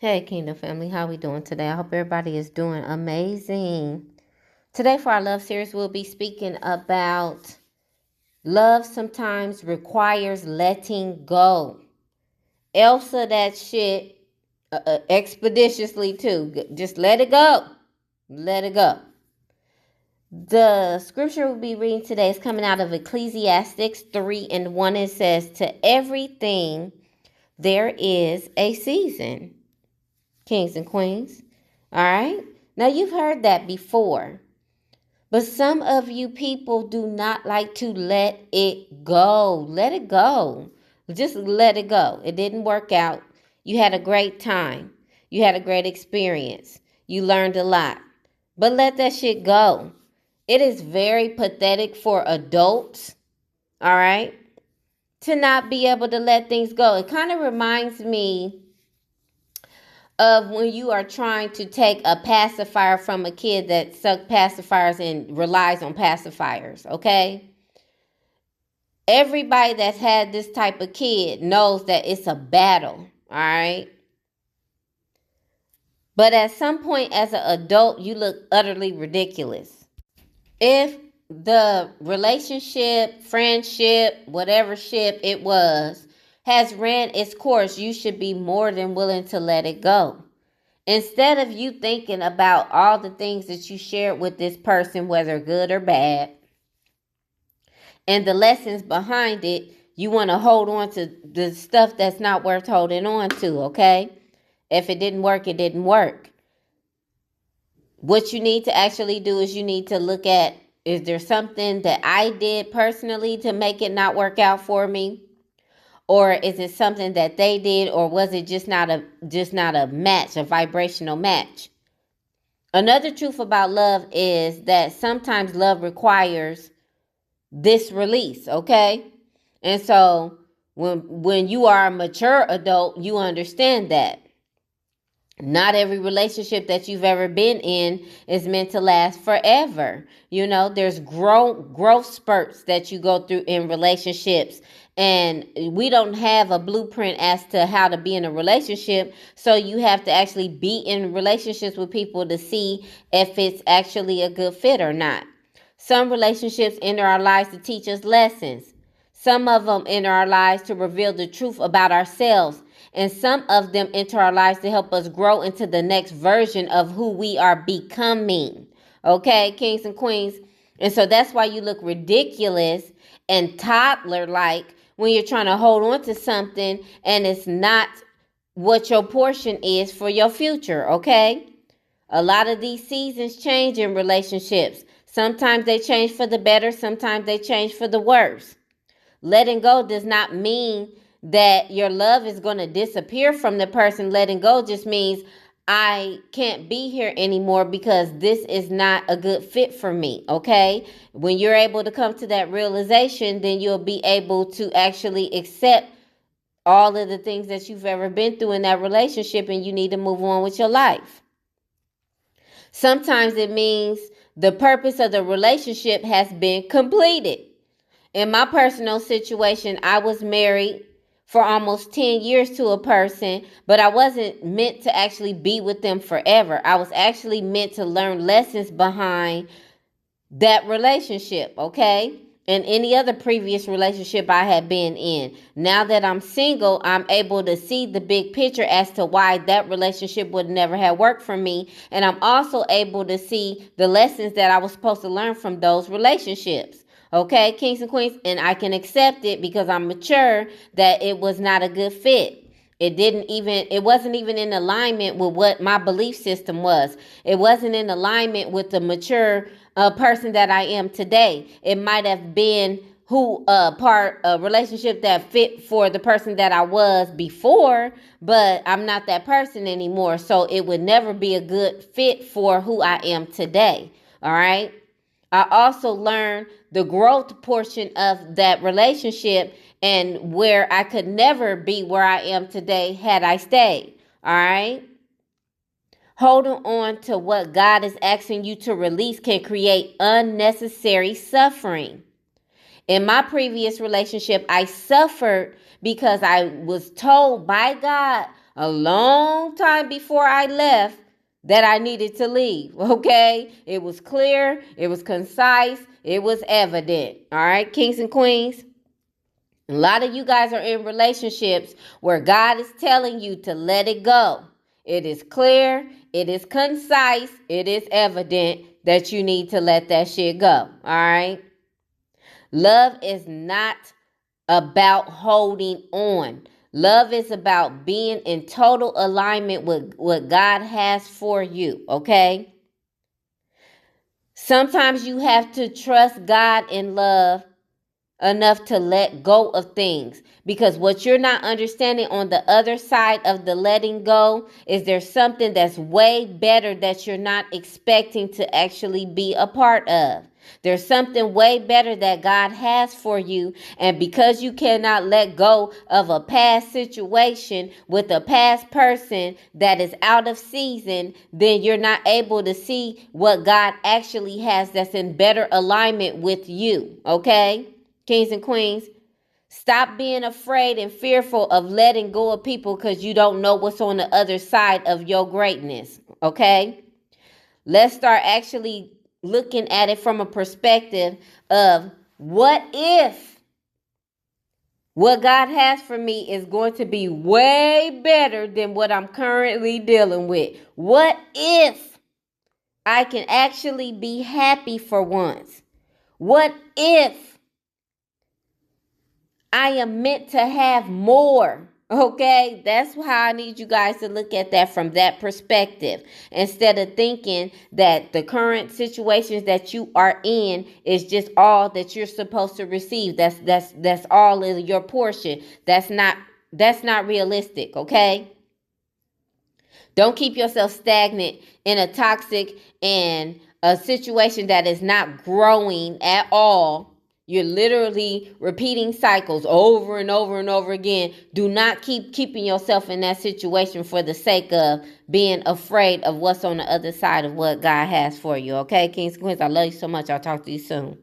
Hey, Kingdom family, how we doing today? I hope everybody is doing amazing. Today for our love series, we'll be speaking about love sometimes requires letting go. Elsa that shit expeditiously too. Just let it go. Let it go. The scripture we'll be reading today is coming out of Ecclesiastes 3:1. It says, "To everything there is a season." Kings and queens. All right. Now you've heard that before. But some of you people do not like to let it go. Let it go. Just let it go. It didn't work out. You had a great time. You had a great experience. You learned a lot. But let that shit go. It is very pathetic for adults, all right, to not be able to let things go. It kind of reminds me of when you are trying to take a pacifier from a kid that sucked pacifiers and relies on pacifiers, okay? Everybody that's had this type of kid knows that it's a battle, all right? But at some point as an adult, you look utterly ridiculous. If the relationship, friendship, whatever ship it was, has ran its course, you should be more than willing to let it go. Instead of you thinking about all the things that you shared with this person, whether good or bad, and the lessons behind it, you want to hold on to the stuff that's not worth holding on to, okay? If it didn't work, it didn't work. What you need to actually do is you need to look at, is there something that I did personally to make it not work out for me? Or is it something that they did, or was it just not a match, a vibrational match? Another truth about love is that sometimes love requires this release, okay? And so when you are a mature adult, you understand that. Not every relationship that you've ever been in is meant to last forever. You know, there's growth spurts that you go through in relationships. And we don't have a blueprint as to how to be in a relationship. So you have to actually be in relationships with people to see if it's actually a good fit or not. Some relationships enter our lives to teach us lessons. Some of them enter our lives to reveal the truth about ourselves. And some of them enter our lives to help us grow into the next version of who we are becoming. Okay, kings and queens. And so that's why you look ridiculous and toddler-like when you're trying to hold on to something and it's not what your portion is for your future, okay? A lot of these seasons change in relationships. Sometimes they change for the better, sometimes they change for the worse. Letting go does not mean that your love is going to disappear from the person. Letting go just means I can't be here anymore because this is not a good fit for me, okay? When you're able to come to that realization, then you'll be able to actually accept all of the things that you've ever been through in that relationship, and you need to move on with your life. Sometimes it means the purpose of the relationship has been completed. In my personal situation, I was married for almost 10 years to a person, but I wasn't meant to actually be with them forever. I was actually meant to learn lessons behind that relationship, okay? And any other previous relationship I had been in. Now that I'm single, I'm able to see the big picture as to why that relationship would never have worked for me. And I'm also able to see the lessons that I was supposed to learn from those relationships. Okay, kings and queens, and I can accept it because I'm mature that it was not a good fit. It wasn't even in alignment with what my belief system was. It wasn't in alignment with the mature person that I am today. It might have been a relationship that fit for the person that I was before, but I'm not that person anymore. So it would never be a good fit for who I am today. All right. I also learned the growth portion of that relationship and where I could never be where I am today had I stayed. All right. Holding on to what God is asking you to release can create unnecessary suffering. In my previous relationship, I suffered because I was told by God a long time before I left that I needed to leave, okay? It was clear, it was concise, it was evident, all right, kings and queens? A lot of you guys are in relationships where God is telling you to let it go. It is clear, it is concise, it is evident that you need to let that shit go, all right? Love is not about holding on. Love is about being in total alignment with what God has for you, okay? Sometimes you have to trust God in love enough to let go of things, because what you're not understanding on the other side of the letting go is there's something that's way better that you're not expecting to actually be a part of. There's something way better that God has for you, and because you cannot let go of a past situation with a past person that is out of season, then you're not able to see what God actually has that's in better alignment with you, okay? Kings and queens, stop being afraid and fearful of letting go of people because you don't know what's on the other side of your greatness, okay? Let's start actually looking at it from a perspective of what if what God has for me is going to be way better than what I'm currently dealing with? What if I can actually be happy for once? What if I am meant to have more? Okay, that's how I need you guys to look at that from that perspective, instead of thinking that the current situations that you are in is just all that you're supposed to receive. That's all in your portion. That's not realistic, okay? Don't keep yourself stagnant in a toxic and a situation that is not growing at all. You're literally repeating cycles over and over and over again. Do not keep keeping yourself in that situation for the sake of being afraid of what's on the other side of what God has for you. Okay, Kings and Queens, I love you so much. I'll talk to you soon.